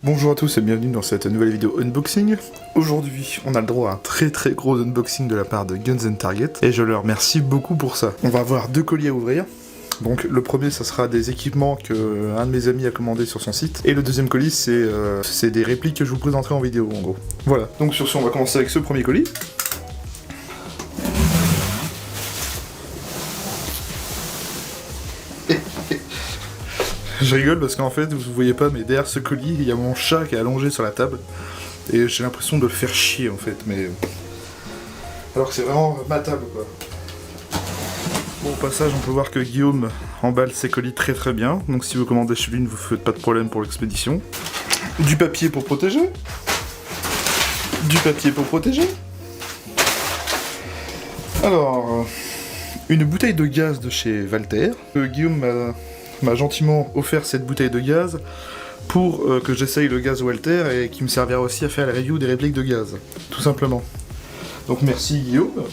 Bonjour à tous et bienvenue dans cette nouvelle vidéo unboxing. Aujourd'hui, on a le droit à un très gros unboxing de la part de Guns & Target et je leur remercie beaucoup pour ça. On va avoir deux colis à ouvrir. Donc le premier, ça sera des équipements que un de mes amis a commandé sur son site. Et le deuxième colis, c'est des répliques que je vous présenterai en vidéo en gros. Voilà, donc sur ce, on va commencer avec ce premier colis. Je rigole parce qu'en fait, vous voyez pas, mais derrière ce colis, il y a mon chat qui est allongé sur la table. Et j'ai l'impression de le faire chier en fait, mais... Alors que c'est vraiment ma table quoi. Bon, au passage, on peut voir que Guillaume emballe ses colis très bien. Donc si vous commandez chez lui, ne vous faites pas de problème pour l'expédition. Du papier pour protéger. Du papier pour protéger. Alors... une bouteille de gaz de chez Walter. Guillaume m'a gentiment offert cette bouteille de gaz pour que j'essaye le gaz Walter et qui me servira aussi à faire la review des répliques de gaz, tout simplement. Donc merci Guillaume.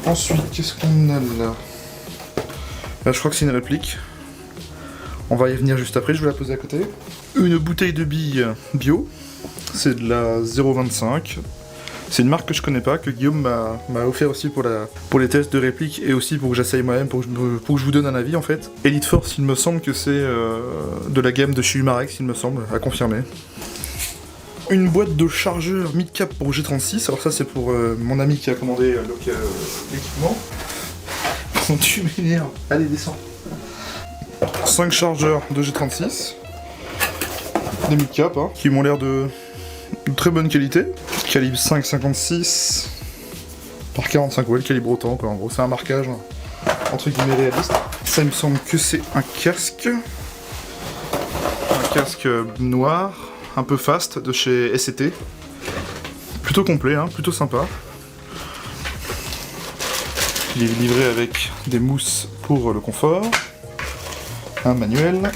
Ensuite, qu'est-ce qu'on a là? Là, je crois que c'est une réplique. On va y venir juste après, je vais la poser à côté. Une bouteille de billes bio, c'est de la 0,25. C'est une marque que je connais pas, que Guillaume m'a offert aussi pour les tests de répliques et aussi pour que j'essaye moi-même, pour que je vous donne un avis en fait. Elite Force, il me semble que c'est de la gamme de chez Humarex, il me semble, à confirmer. Une boîte de chargeur mid-cap pour G36, alors ça c'est pour mon ami qui a commandé l'équipement. Tu m'énerves, allez descends. 5 chargeurs de G36, des mid-cap, hein, qui m'ont l'air de très bonne qualité. Calibre 5,56 par 45, ouais, le calibre autant quoi, en gros c'est un marquage entre guillemets réaliste. Ça il me semble que c'est un casque noir, un peu fast de chez SCT, plutôt complet, hein, plutôt sympa. Il est livré avec des mousses pour le confort, un manuel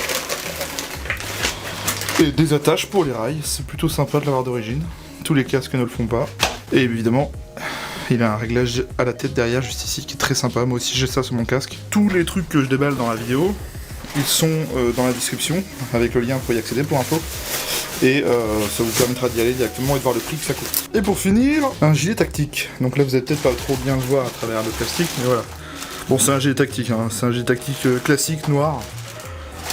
et des attaches pour les rails, c'est plutôt sympa de l'avoir d'origine. Tous les casques ne le font pas. Et évidemment, il a un réglage à la tête derrière, juste ici, qui est très sympa. Moi aussi, j'ai ça sur mon casque. Tous les trucs que je déballe dans la vidéo, ils sont dans la description, avec le lien pour y accéder pour info. Et ça vous permettra d'y aller directement et de voir le prix que ça coûte. Et pour finir, un gilet tactique. Donc là, vous allez peut-être pas trop bien le voir à travers le plastique, mais voilà. Bon, c'est un gilet tactique, hein. C'est un gilet tactique classique, noir.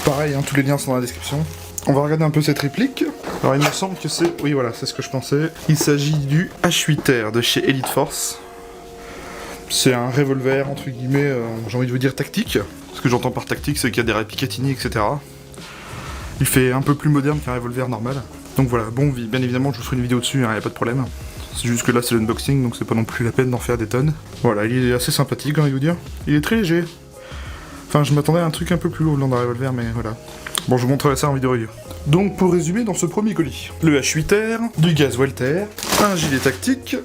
Pareil, hein, tous les liens sont dans la description. On va regarder un peu cette réplique. Alors il me semble que c'est... Oui voilà, c'est ce que je pensais. Il s'agit du H8R de chez Elite Force. C'est un revolver, entre guillemets, j'ai envie de vous dire tactique. Ce que j'entends par tactique, c'est qu'il y a des réplicatini, etc. Il fait un peu plus moderne qu'un revolver normal. Donc voilà, bon, bien évidemment, je vous ferai une vidéo dessus, hein, y a pas de problème. C'est juste que là, c'est l'unboxing, donc c'est pas non plus la peine d'en faire des tonnes. Voilà, il est assez sympathique, j'ai envie de vous dire. Il est très léger. Enfin, je m'attendais à un truc un peu plus lourd dans un revolver, mais voilà. Bon, je vous montrerai ça en vidéo review. Donc, pour résumer, dans ce premier colis, le H8R, du gaz Walter, un gilet tactique,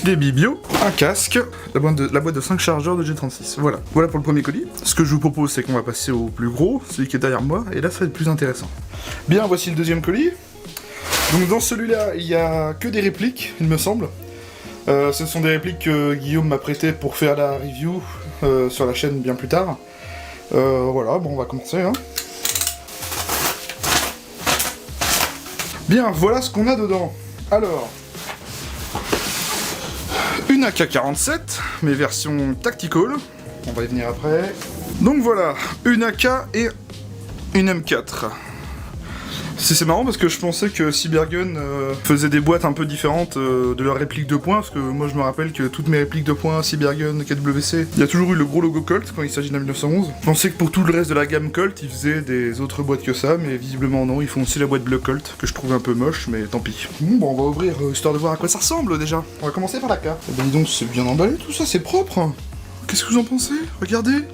des billes bio, un casque, la boîte de 5 chargeurs de G36. Voilà. Voilà pour le premier colis. Ce que je vous propose, c'est qu'on va passer au plus gros, celui qui est derrière moi, et là, ça va être plus intéressant. Bien, voici le deuxième colis. Donc, dans celui-là, il n'y a que des répliques, il me semble. Ce sont des répliques que Guillaume m'a prêtées pour faire la review sur la chaîne bien plus tard. Voilà, bon, on va commencer, hein. Bien, voilà ce qu'on a dedans. Alors, une AK-47, mais version tactical. On va y venir après. Donc voilà, une AK et une M4. C'est marrant parce que je pensais que Cybergun faisait des boîtes un peu différentes de leurs répliques de points, parce que moi je me rappelle que toutes mes répliques de points, Cybergun, KWC, il y a toujours eu le gros logo Colt quand il s'agit d'un 1911. Je pensais que pour tout le reste de la gamme Colt, ils faisaient des autres boîtes que ça, mais visiblement non, ils font aussi la boîte bleu Colt, que je trouve un peu moche, mais tant pis. Bon, on va ouvrir histoire de voir à quoi ça ressemble déjà. On va commencer par la AK. Eh ben dis donc, c'est bien emballé tout ça, c'est propre. Qu'est-ce que vous en pensez? Regardez.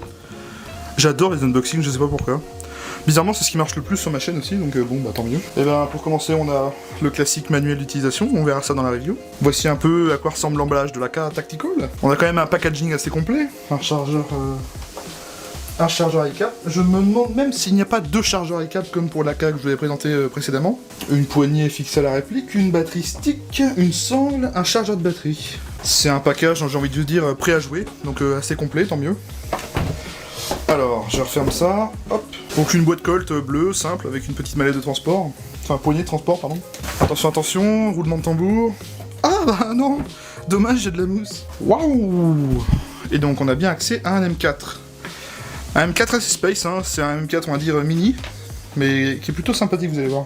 J'adore les unboxings, je sais pas pourquoi. Bizarrement, c'est ce qui marche le plus sur ma chaîne aussi, donc bon, bah tant mieux. Et ben, pour commencer, on a le classique manuel d'utilisation, on verra ça dans la review. Voici un peu à quoi ressemble l'emballage de la AK Tactical. On a quand même un packaging assez complet, un chargeur ICAP. Je me demande même s'il n'y a pas deux chargeurs ICAP comme pour l'AK que je vous avais présenté précédemment. Une poignée fixée à la réplique, une batterie stick, une sangle, un chargeur de batterie. C'est un package, j'ai envie de vous dire, prêt à jouer, donc assez complet, tant mieux. Alors, je referme ça, hop. Donc une boîte Colt bleue, simple, avec une petite mallette de transport. Enfin, poignée de transport, pardon. Attention, attention, roulement de tambour. Ah bah non, dommage, j'ai de la mousse. Waouh. Et donc on a bien accès à un M4. Un M4 assez space, hein. C'est un M4 on va dire mini, mais qui est plutôt sympathique, vous allez voir.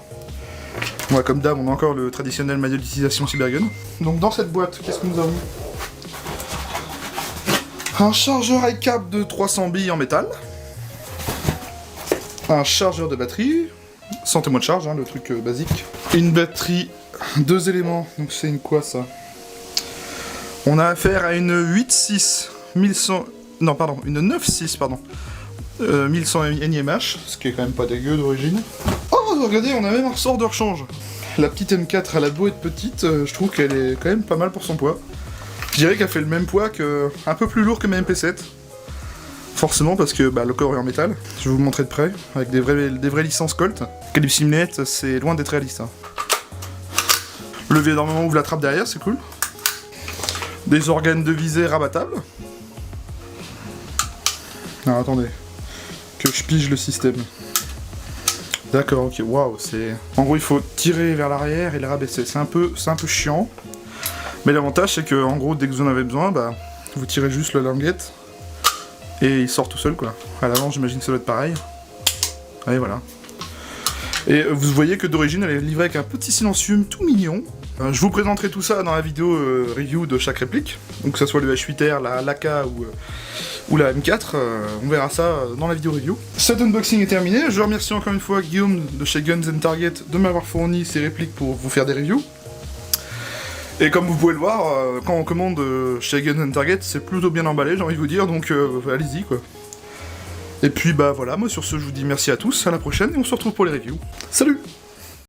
Moi comme d'hab, on a encore le traditionnel manuel d'utilisation Cybergun. Donc dans cette boîte, qu'est-ce que nous avons? Un chargeur iCap de 300 billes en métal. Un chargeur de batterie, sans témoin de charge, hein, le truc basique. Une batterie, 2 éléments, donc c'est une quoi ça? On a affaire à une 8.6 1100... Non pardon, une 9.6 pardon. 1100 NIMH, ce qui est quand même pas dégueu d'origine. Oh regardez, on a même un ressort de rechange. La petite M4, elle a beau être petite, je trouve qu'elle est quand même pas mal pour son poids. Je dirais qu'elle fait le même poids que... un peu plus lourd que ma MP7. Forcément parce que bah, le corps est en métal. Je vais vous le montrer de près, avec des vraies licences Colt. Calibre 6 mm, c'est loin d'être réaliste. Hein. Le levier normalement ouvre la trappe derrière, c'est cool. Des organes de visée rabattables. Alors attendez, que je pige le système. D'accord, ok, waouh, c'est... En gros, il faut tirer vers l'arrière et le rabaisser. C'est un peu chiant. Mais l'avantage, c'est que, en gros, dès que vous en avez besoin, bah, vous tirez juste la languette. Et il sort tout seul, quoi. À l'avant, j'imagine que ça doit être pareil. Et voilà. Et vous voyez que d'origine, elle est livrée avec un petit silencieux tout mignon. Je vous présenterai tout ça dans la vidéo review de chaque réplique. Donc que ce soit le H8R, la AK ou la M4, on verra ça dans la vidéo review. Cet unboxing est terminé. Je remercie encore une fois Guillaume de chez Guns & Target de m'avoir fourni ces répliques pour vous faire des reviews. Et comme vous pouvez le voir, quand on commande chez Guns & Target, c'est plutôt bien emballé, j'ai envie de vous dire, donc allez-y quoi. Et puis bah voilà, moi sur ce je vous dis merci à tous, à la prochaine et on se retrouve pour les reviews. Salut!